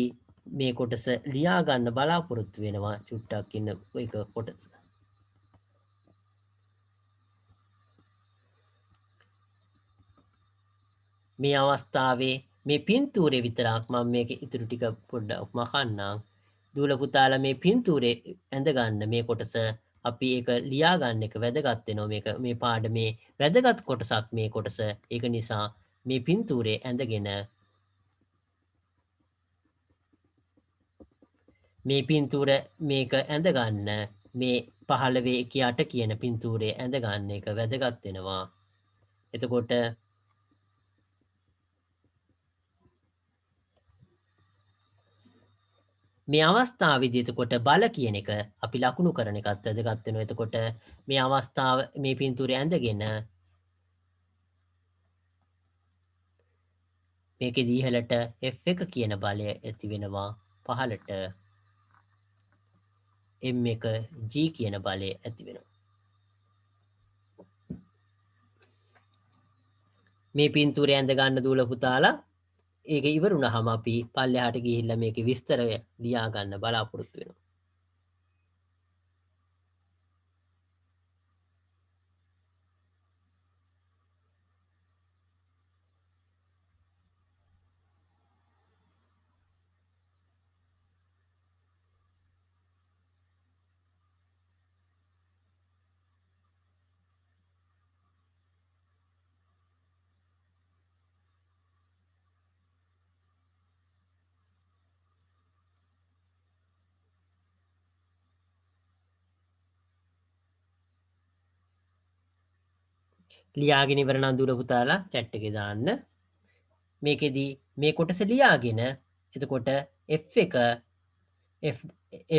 මේ කොටස ලියා ගන්න බලාපොරොත්තු වෙනවා. චුට්ටක් ඉන්න ඒක කොටස. මේ අවස්ථාවේ මේ පින්තූරේ විතරක් මම මේක ඉතුරු ටික පොඩ්ඩක් මකන්නම්. දූල පුතාලා මේ පින්තූරේ ඇඳ ගන්න මේ කොටස අපි ඒක ලියා ගන්න එක වැදගත් වෙනවා. මේක මේ පාඩමේ වැදගත් කොටසක් මේ කොටස. ඒක නිසා මේ පින්තූරේ ඇඳගෙන මේ පින්තූර මේක ඇඳ ගන්න මේ 15 1 8 කියන පින්තූරේ ඇඳ ගන්න එක වැදගත් වෙනවා. එතකොට මේ අවස්ථාවේදී එතකොට බල කියන එක අපි ලකුණු කරන එකත් වැදගත් වෙනවා. එතකොට මේ අවස්ථාව මේ පින්තූරය ඇඳගෙන මේකෙදී ඉහළට F1 කියන බලය ඇති වෙනවා. පහළට M1 G කියන බලය ඇති වෙනවා. මේ පින්තූරය ඇඳ ගන්න දූල පුතාලා ඒක ඉවරුනහම අපි පල්ලෙහාට ගිහිල්ලා මේකේ විස්තරය ලියා ගන්න බලාපොරොත්තු වෙනවා. ලියාගෙන ඉවර නම් දූල පුතාලා chat එකේ දාන්න. මේකෙදී මේ කොටස ලියාගෙන එතකොට F1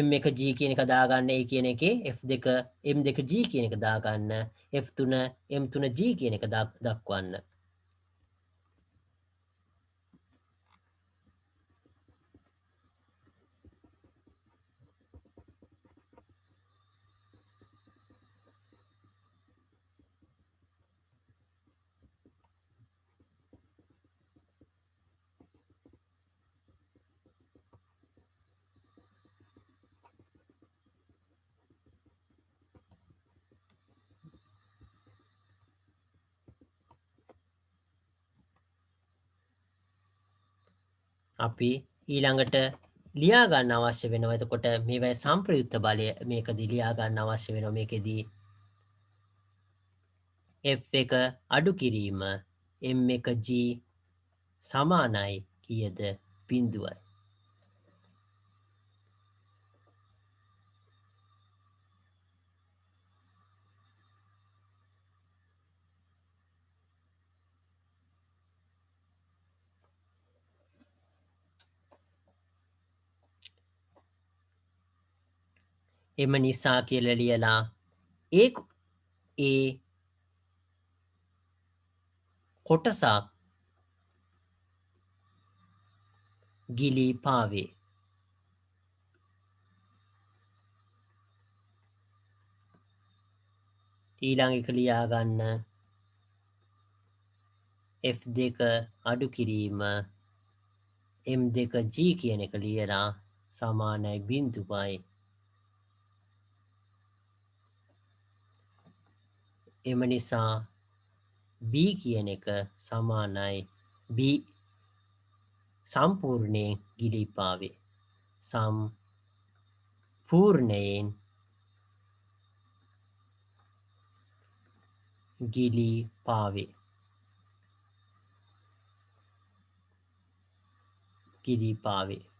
M1 G කියන එක දාගන්න ඒ කියන එකේ F2 M2 G කියන එක දාගන්න F3 M3 G කියන එක දක්වන්න. අපි ඊළඟට ලියා ගන්න අවශ්‍ය වෙනවා. එතකොට මේවැ සංප්‍රයුක්ත බලය මේකදී ලියා ගන්න අවශ්‍ය වෙනවා. මේකෙදී F1 අඩු කිරීම M1 G සමානයි කීයද? 0යි. එම නිසා කියලා ලියලා ඒ කොටසක් ගිලී පාවේ. ඊළඟ එක ලියා ගන්න F2 අඩු කිරීම M2G කියන එක ලියලා සමානයි 0යි. එම නිසා B කියන එක සමානයි B සම්පූර්ණයෙන් ගිලී පාවේ. සම්පූර්ණයෙන් ගිලී පාවේ. ගිලී පාවේ.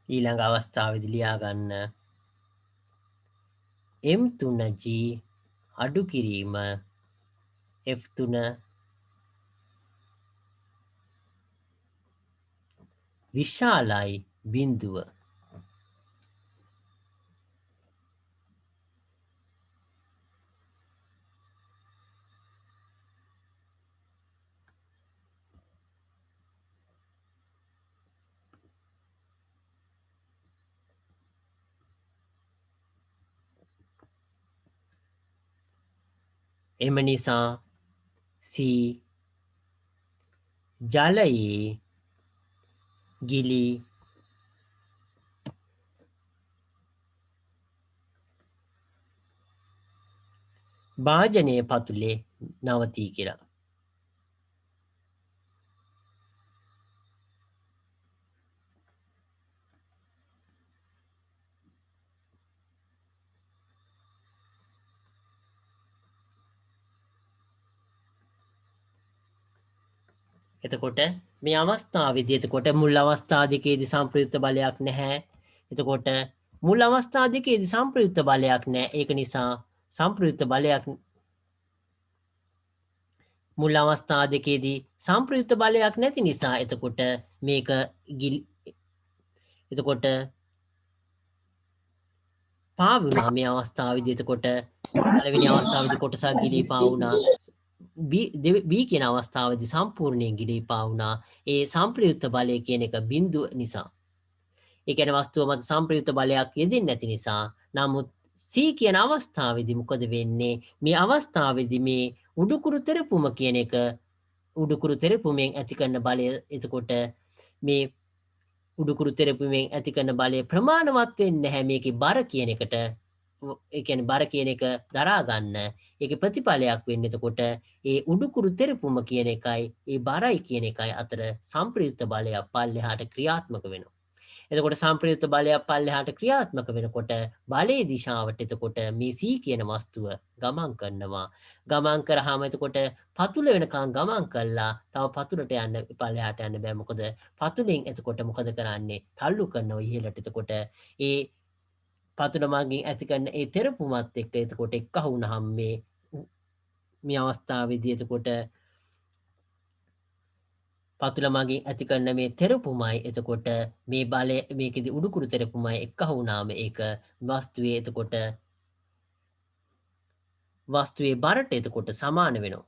ඊළඟ අවස්ථාවේදී ලියා ගන්න M3G අඩු කිරීම F3 විශාලයි 0. එම නිසා C ජලයේ ගිලී භාජනය පතුලේ නවතී කියලා. එතකොට මේ අවස්ථාවේදී එතකොට මුල් අවස්ථා දෙකේදී සම්ප්‍රයුක්ත බලයක් නැහැ. එතකොට මුල් අවස්ථා දෙකේදී සම්ප්‍රයුක්ත බලයක් නැහැ. ඒක නිසා සම්ප්‍රයුක්ත බලයක් මුල් අවස්ථා දෙකේදී සම්ප්‍රයුක්ත බලයක් නැති නිසා එතකොට මේක එතකොට පාවුණා මේ අවස්ථාවේදී එතකොට පළවෙනි අවස්ථාවේදී කොටසක් ගිලී පාවුණා. B කියන අවස්ථාවේදී සම්පූර්ණයෙන් ගිලී පාවුණා. ඒ සම්ප්‍රයුක්ත බලය කියන එක බිඳුව නිසා. ඒ කියන්නේ වස්තුව මත සම්ප්‍රයුක්ත බලයක් යෙදෙන්නේ නැති නිසා. නමුත් C කියන අවස්ථාවේදී මොකද වෙන්නේ? මේ අවස්ථාවේදී මේ උඩුකුරු තෙරපුම කියන එක උඩුකුරු තෙරපුමෙන් ඇති කරන බලය එතකොට මේ උඩුකුරු තෙරපුමෙන් ඇති කරන බලය ප්‍රමාණවත් වෙන්නේ නැහැ මේකේ බර කියන එකට. ඒ කියන්නේ බර කියන එක දරා ගන්න. ඒකේ ප්‍රතිඵලයක් වෙන්නේ එතකොට ඒ උඩුකුරු තෙරපුම කියන එකයි ඒ බරයි කියන එකයි අතර සම්ප්‍රයුක්ත බලයක් පල්ලෙහාට ක්‍රියාත්මක වෙනවා. එතකොට සම්ප්‍රයුක්ත බලයක් පල්ලෙහාට ක්‍රියාත්මක වෙනකොට බලයේ දිශාවට එතකොට මේ C කියන වස්තුව ගමන් කරනවා. ගමන් කරාම එතකොට පතුල වෙනකන් ගමන් කළා. තව පතුලට යන්න පල්ලෙහාට යන්න බෑ. මොකද පතුලෙන් එතකොට මොකද කරන්නේ? තල්ලු කරනවා ඉහළට. එතකොට ඒ පතුල මගින් ඇති කරන ඒ තෙරපුමත් එක්ක එතකොට එක්ක වුණාම මේ අවස්ථාවේදී එතකොට පතුල මගින් ඇති කරන මේ තෙරපුමයි එතකොට මේ බලය මේකෙදි උඩුකුරු තෙරපුමයි එක්ක වුණාම ඒක වස්තුවේ එතකොට වස්තුවේ බරට එතකොට සමාන වෙනවා.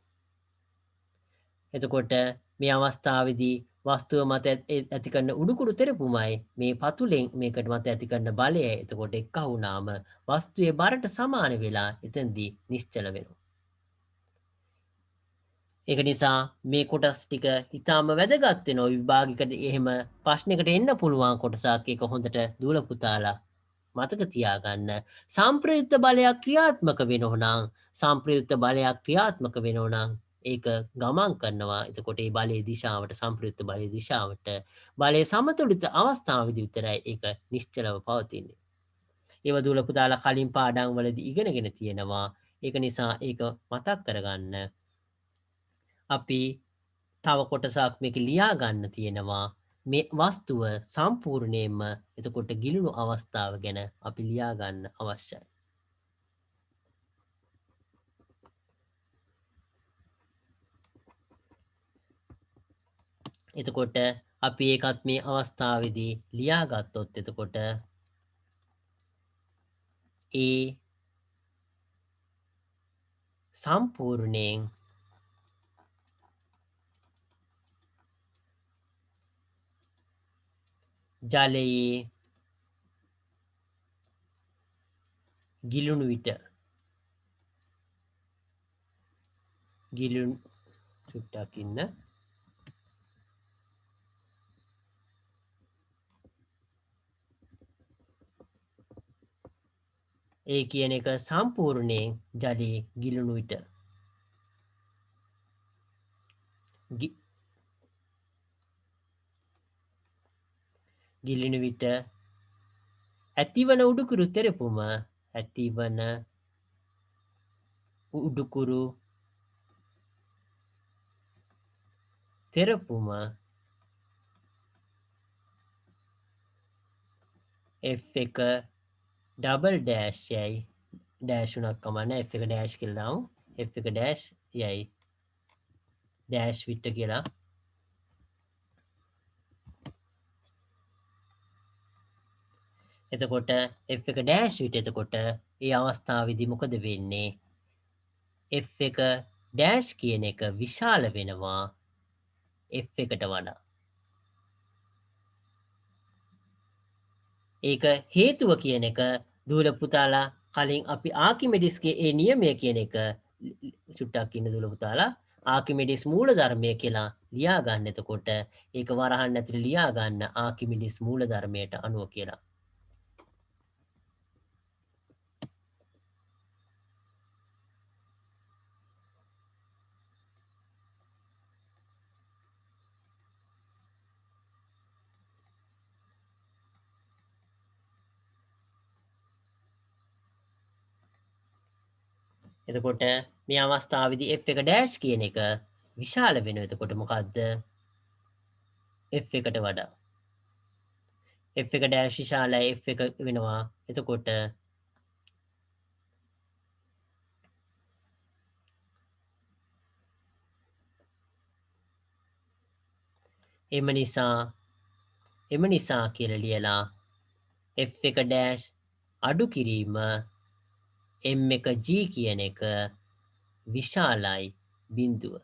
එතකොට මේ අවස්ථාවේදී වස්තුව මත ඇති කරන උඩුකුරු තෙරපුමයි මේ පතුලෙන් මේකට මත ඇති කරන බලය එතකොට එක්ක වුණාම වස්තුවේ බරට සමාන වෙලා එතෙන්දී නිශ්චල වෙනවා. ඒක නිසා මේ කොටස් ටික ඉතාම වැදගත් වෙනවා විභාගයකට එහෙම ප්‍රශ්නයකට එන්න පුළුවන් කොටසක් ඒක හොඳට දූල පුතාලා මතක තියාගන්න. සම්ප්‍රයුක්ත බලයක් ක්‍රියාත්මක වෙනෝ නම් සම්ප්‍රයුක්ත බලයක් ක්‍රියාත්මක වෙනෝ නම් ඒක ගමන් කරනවා. එතකොට ඒ බලයේ දිශාවට සම්ප්‍රයුක්ත බලයේ දිශාවට බලයේ සමතුලිත අවස්ථාවේදී විතරයි ඒක නිශ්චලව පවතින්නේ. ඒව දූල පුතාලා කලින් පාඩම් වලදී ඉගෙනගෙන තියෙනවා. ඒක නිසා ඒක මතක් කරගන්න. අපි තව කොටසක් මේක ලියා ගන්න තියෙනවා. මේ වස්තුව සම්පූර්ණයෙන්ම එතකොට ගිලුණු අවස්ථාව ගැන අපි ලියා ගන්න අවශ්‍යයි. එතකොට අපි ඒකත් මේ අවස්ථාවේදී ලියා ගත්තොත් එතකොට ඒ සම්පූර්ණයෙන් ජලයේ ගිලුණු විට චුට්ටක් ඉන්න. ඒ කියන එක සම්පූර්ණයෙන් ජලයේ ගිලුණු විට ගිලින විට ඇතිවන උඩුකුරු තෙරපුම ඇතිවන උඩුකුරු තෙරපුම F එක ඩබල් ඩෑෂ් යයි ඩෑෂ් උනක් කමන්න F එක ඩෑෂ් කියලා දාමු F එක ඩෑෂ් යයි ඩෑෂ් විට්ට කියලා එතකොට F එක ඩෑෂ් විට එතකොට ඒ අවස්ථාවේදී මොකද වෙන්නේ F එක ඩෑෂ් කියන එක විශාල වෙනවා F එකට වඩා ඒක හේතුව කියන එක දුවල පුතාලා කලින් අපි ආකිමිඩිස්ගේ ඒ නියමය කියන එක චුට්ටක් ඉන්න දුවල පුතාලා ආකිමිඩිස් මූල ධර්මය කියලා ලියා ගන්න එතකොට ඒක වරහන් ඇතුළේ ලියා ගන්න ආකිමිඩිස් මූල ධර්මයට අනුව කියලා. එතකොට මේ අවස්ථාවේදී F එක ඩෑෂ් කියන එක විශාල වෙනවා. එතකොට මොකද්ද? F එකට වඩා. F එක ඩෑෂ් විශාලයි F එක වෙනවා. එතකොට එම නිසා කියලා ලියලා F එක ඩෑෂ් අඩු කිරීම M එක G කියන එක විශාලයි බිඳුව.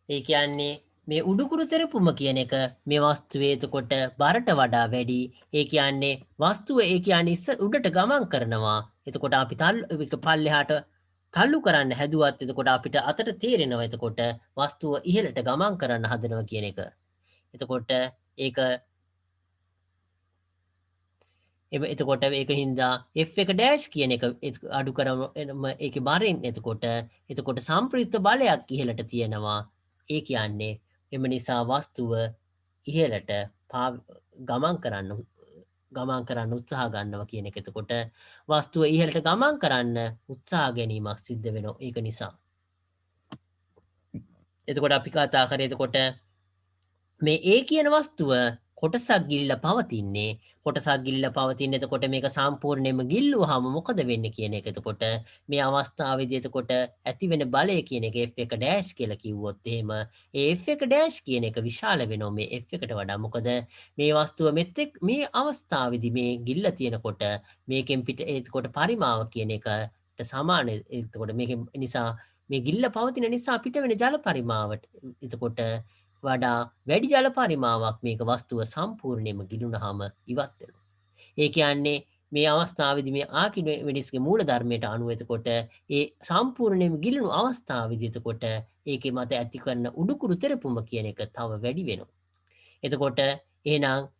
ඒ කියන්නේ මේ උඩුකුරු තෙරපුම කියන එක මේ වස්තුවේ එතකොට බරට වඩා වැඩි. ඒ කියන්නේ වස්තුව ඒ කියන්නේ උඩට ගමන් කරනවා. එතකොට අපි පල්ලෙහාට තල්ලු කරන්න හැදුවත් එතකොට අපිට අතට තේරෙනවා එතකොට වස්තුව ඉහළට ගමන් කරන්න හදනවා කියන එක. එතකොට ඒක එතකොට ඒක හින්දා F එක ඩෑෂ් කියන එක අඩු කරම ඒකේ බරෙන් එතකොට සම්ප්‍රයුක්ත බලයක් ඉහළට තියෙනවා. ඒ කියන්නේ එම නිසා වස්තුව ඉහළට ගමන් කරන්න උත්සාහ ගන්නවා කියන එක. එතකොට වස්තුව ඉහළට ගමන් කරන්න උත්සාහ ගැනීමක් සිද්ධ වෙනවා ඒක නිසා. එතකොට අපි කතා කරේ එතකොට මේ A කියන වස්තුව කොටසක් ගිලිලා පවතින්නේ. කොටසක් ගිලිලා පවතින්නේ එතකොට මේක සම්පූර්ණයෙන්ම ගිල්ලුවාම මොකද වෙන්නේ කියන එක එතකොට මේ අවස්ථාවේදී එතකොට ඇතිවෙන බලය කියන එක F1 කියලා කිව්වොත් එහෙම ඒ F1 කියන එක විශාල වෙනවා මේ F1ට වඩා. මොකද මේ වස්තුව මෙතෙක් මේ අවස්ථාවේදී මේ ගිල්ල තියෙනකොට මේකෙන් පිට එතකොට පරිමාව කියන එකට සමාන එතකොට මේකෙන් නිසා මේ ගිල්ල පවතින නිසා පිට වෙන ජල පරිමාවට එතකොට වඩා වැඩි ජල පරිමාවක් මේක වස්තුව සම්පූර්ණයෙන්ම ගිලුණාම ඉවත් වෙනවා. ඒ කියන්නේ මේ අවස්ථාවේදී මේ ආකිමිඩිස්ගේ මූලධර්මයට අනුව එතකොට ඒ සම්පූර්ණයෙන්ම ගිලුණු අවස්ථාවේදී එතකොට ඒකේ මත ඇති කරන උඩුකුරු තෙරපුම කියන එක තව වැඩි වෙනවා. එතකොට එහෙනම්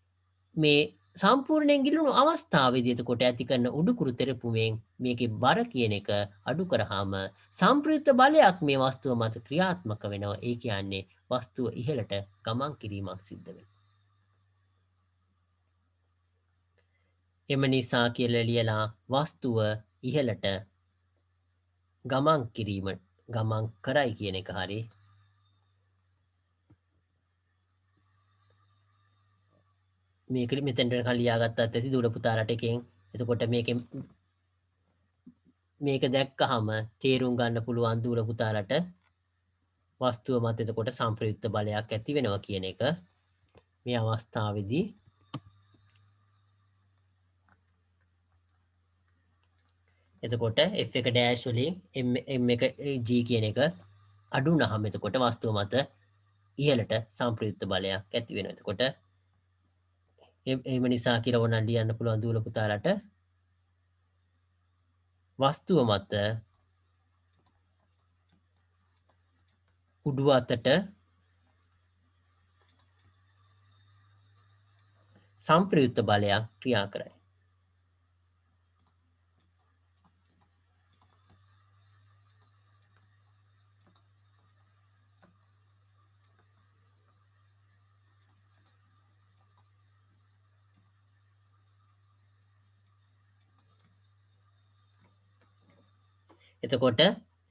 මේ සම්පූර්ණයෙන් ගිලුණු අවස්ථාවේදී එතකොට ඇති කරන උඩුකුරු තෙරපුමෙන් මේකේ බර කියන එක අඩු කරාම සම්ප්‍රයුක්ත බලයක් මේ වස්තුව මත ක්‍රියාත්මක වෙනවා. ඒ කියන්නේ වස්තුව ඉහළට ගමන් කිරීමක් සිද්ධ වෙනවා. එම නිසා කියලා ලියලා වස්තුව ඉහළට ගමන් කරයි කියන එක හරි. මේක මෙතෙන්ට වෙනකන් ලියාගත්තත් ඇති දුර පුතාලට එකෙන්. එතකොට මේකෙන් මේක දැක්කහම තේරුම් ගන්න පුළුවන් දුර පුතාලට වස්තුව මත එතකොට සම්ප්‍රයුක්ත බලයක් ඇති වෙනවා කියන එක මේ අවස්ථාවේදී එතකොට F1 වලින් M1 G කියන එක අඩු වුණාම එතකොට වස්තුව මත ඉහළට සම්ප්‍රයුක්ත බලයක් ඇති වෙනවා. එතකොට එහෙම නිසා කියලා ඕනනම් ලියන්න පුළුවන් දූල පුතාලට වස්තුව මත උඩු අතට සම්ප්‍රයුක්ත බලයක් ක්‍රියා කරයි. එතකොට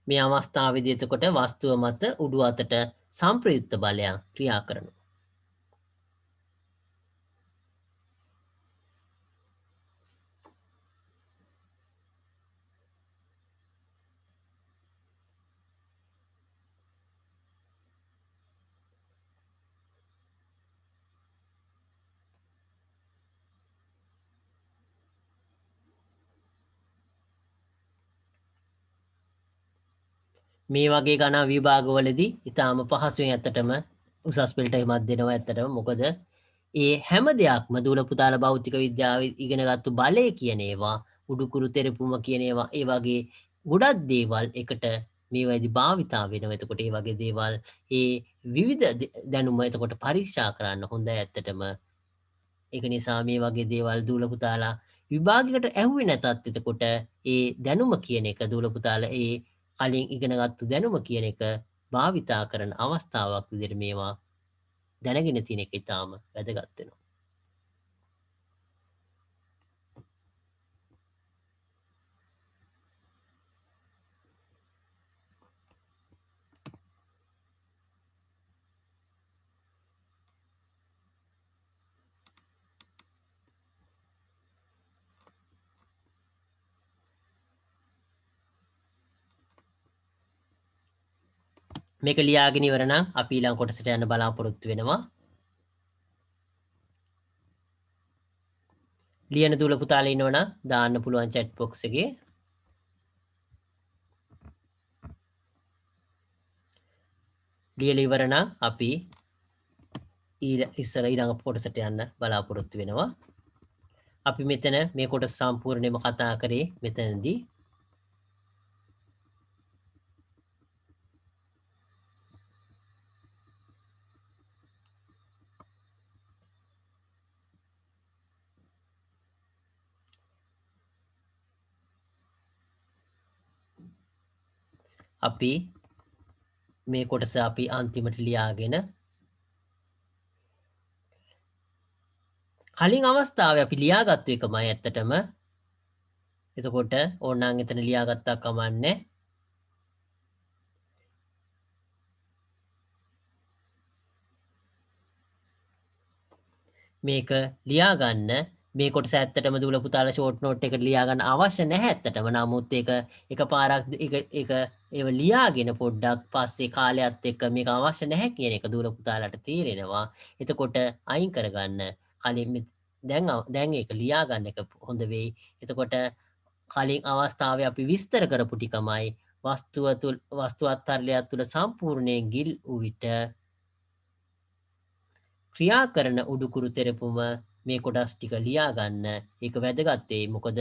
මේ අවස්ථාවේදී එතකොට වස්තුව මත උඩු අතට සම්ප්‍රයුක්ත බලයක් ක්‍රියා කරනවා. මේ වගේ ගණන් විභාගවලදී ඉතාම පහසුවෙන් ඇත්තටම උසස් පෙළට එමත් දෙනවා ඇත්තටම. මොකද ඒ හැම දෙයක්ම දූල පුතාලා භෞතික විද්‍යාවේ ඉගෙනගත්තු බලය කියන ඒවා, උඩුකුරු තෙරපුම කියන ඒවා, ඒ වගේ ගොඩක් දේවල් එකට මේවාදී භාවිතා වෙනවා. එතකොට ඒ වගේ දේවල් ඒ විවිධ දැනුම එතකොට පරීක්ෂා කරන්න හොඳයි ඇත්තටම. ඒක නිසා මේ වගේ දේවල් දූල පුතාලා විභාගයකට ඇහුවේ නැතත් එතකොට ඒ දැනුම කියන එක දූල පුතාලා ඒ කලින් ඉගෙනගත්තු දැනුම කියන එක භාවිතා කරන අවස්ථාවක් විදිහට මේවා දැනගෙන තියෙන එක ඉතාම වැදගත් වෙනවා. මේක ලියාගෙන ඉවර නම් අපි ඊළඟ කොටසට යන්න බලාපොරොත්තු වෙනවා. ලියන දූල පුතාලා ඉන්නවනම් දාන්න පුළුවන් chat box එකේ. ලියලා ඉවර නම් අපි ඊළඟ කොටසට යන්න බලාපොරොත්තු වෙනවා. අපි මෙතන මේ කොටස සම්පූර්ණයෙන්ම කතා කරේ මෙතනදී අපි මේ කොටස අපි අන්තිමට ලියාගෙන කලින් අවස්ථාවේ අපි ලියාගත්තු එකමයි ඇත්තටම. එතකොට ඕනනම් එතන ලියාගත්තා කමන්නේ. මේක ලියා ගන්න. මේ කොටස ඇත්තටම දූල පුතාලා ෂෝට් නෝට් එකට ලියා ගන්න අවශ්‍ය නැහැ ඇත්තටම. නමුත් ඒක එකපාරක් ඒක ඒව ලියාගෙන පොඩ්ඩක් පස්සේ කාලයත් එක්ක මේක අවශ්‍ය නැහැ කියන එක දූල පුතාලාට තේරෙනවා. එතකොට අයින් කරගන්න. කලින් දැන් ඒක ලියා ගන්න එක හොඳ වෙයි. එතකොට කලින් අවස්ථාවේ අපි විස්තර කරපු ටිකමයි වස්තු අත්හරලයක් තුළ සම්පූර්ණයෙන් ගිල් වූ විට ක්‍රියා කරන උඩුකුරු තෙරපුම මේ කොටස් ටික ලියා ගන්න. ඒක වැදගත් වෙයි. මොකද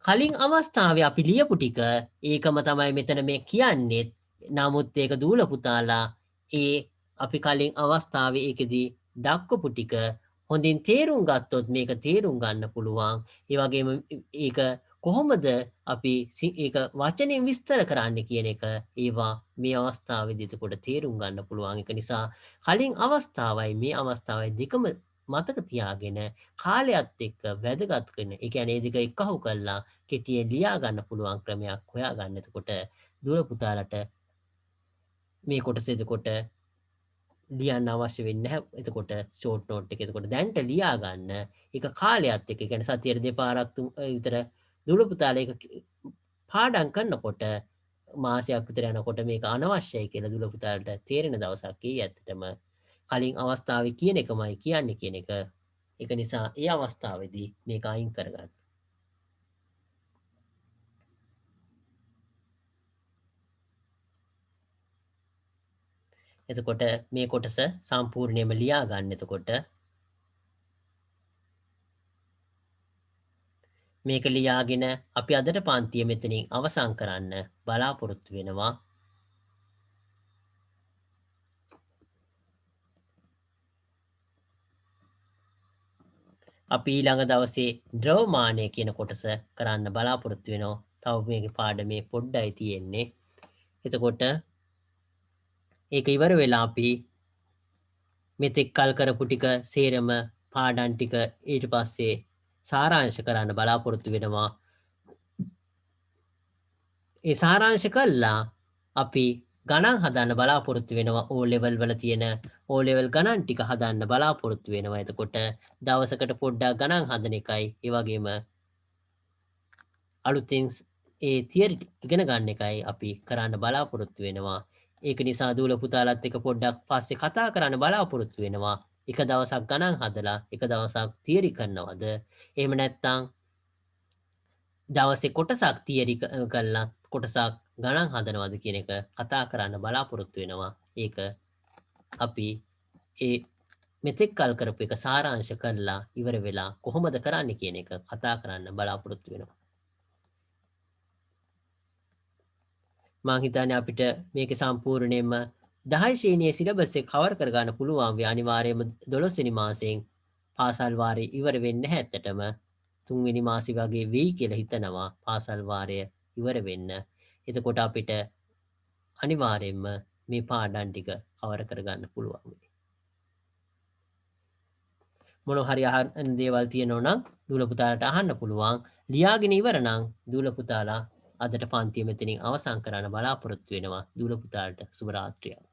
කලින් අවස්ථාවේ අපි ලියපු ටික ඒකම තමයි මෙතන මේ කියන්නේත්. නමුත් ඒක දූල පුතාලා ඒ අපි කලින් අවස්ථාවේ ඒකෙදී දක්වපු ටික හොඳින් තේරුම් ගත්තොත් මේක තේරුම් ගන්න පුළුවන්. ඒ වගේම ඒක කොහොමද අපි ඒක වචනෙන් විස්තර කරන්න කියන එක ඒවා මේ අවස්ථාවේදී එතකොට තේරුම් ගන්න පුළුවන්. ඒක නිසා කලින් අවස්ථාවයි මේ අවස්ථාවයි දෙකම මතක තියාගෙන කාලයත් එක්ක වැදගත් කරන. ඒ කියන්නේ දෙක එකහු කරලා කෙටියෙන් ලියා ගන්න පුළුවන් ක්‍රමයක් හොයාගන්න. එතකොට දුර පුතාලට මේ කොටස එතකොට ලියන්න අවශ්‍ය වෙන්නේ නැහැ. එතකොට ෂෝට් නෝට් එක එතකොට දැන්ට ලියා ගන්න. ඒක කාලයත් එක්ක කියන්නේ සතියේ දෙපාරක් විතර දුර පුතාලා ඒක පාඩම් කරනකොට මාසයක් විතර යනකොට මේක අනවශ්‍යයි කියලා දුර පුතාලට තේරෙන දවසක් එයි ඇත්තටම. කලින් අවස්ථාවේ කියන එකමයි කියන්නේ කියන එක. ඒක නිසා ඒ අවස්ථාවේදී මේක අයින් කරගන්න. එතකොට මේ කොටස සම්පූර්ණයෙන්ම ලියා ගන්න. එතකොට මේක ලියාගෙන අපි අදට පන්තිය මෙතනින් අවසන් කරන්න බලාපොරොත්තු වෙනවා. අපි ඊළඟ දවසේ ද්‍රවමානය කියන කොටස කරන්න බලාපොරොත්තු වෙනවා. තව මේකේ පාඩමේ පොඩ්ඩයි තියෙන්නේ. එතකොට ඒක ඉවර වෙලා අපි මෙතෙක් කල් කරපු ටික සේරම පාඩම් ටික ඊට පස්සේ සාරාංශ කරන්න බලාපොරොත්තු වෙනවා. ඒ සාරාංශ කළා අපි ගණන් හදන්න බලාපොරොත්තු වෙනවා. O level වල තියෙන O level ගණන් ටික හදන්න බලාපොරොත්තු වෙනවා. එතකොට දවසකට පොඩ්ඩක් ගණන් හදන එකයි ඒ වගේම අලුතින් ඒ තියරි ඉගෙන ගන්න එකයි අපි කරන්න බලාපොරොත්තු වෙනවා. ඒක නිසා දූල පුතාලත් එක්ක පොඩ්ඩක් පස්සේ කතා කරන්න බලාපොරොත්තු වෙනවා. එක දවසක් ගණන් හදලා එක දවසක් තියරි කරනවද? එහෙම නැත්නම් දවසේ කොටසක් තියරි කරලා කොටසක් ගණන් හදනවද කියන එක කතා කරන්න බලාපොරොත්තු වෙනවා. ඒක අපි ඒ මෙතෙක් කල් කරපු එක සාරාංශ කරලා ඉවර වෙලා කොහොමද කරන්න කියන එක කතා කරන්න බලාපොරොත්තු වෙනවා. මං හිතන්නේ අපිට මේක සම්පූර්ණයෙන්ම 10 ශ්‍රේණියේ සිලබස් එක කවර් කරගන්න පුළුවන් වෙයි. අනිවාර්යයෙන්ම 12 වෙනි මාසයෙන් පාසල් වාරය ඉවර වෙන්නේ නැහැ ඇත්තටම. 3 වෙනි මාසෙ වගේ වෙයි කියලා හිතනවා පාසල් වාරය ඉවර වෙන්න. එතකොට අපිට අනිවාර්යයෙන්ම මේ පාඩම් ටික කවර් කරගන්න පුළුවන් වෙයි. මොන හරි අහන්න දේවල් තියෙනවා නම් දූල පුතාලට අහන්න පුළුවන්. ලියාගෙන ඉවර නම් දූල පුතාලා අදට පන්තිය මෙතනින් අවසන් කරන්න බලාපොරොත්තු වෙනවා. දූල පුතාලට සුබ රාත්‍රියක්.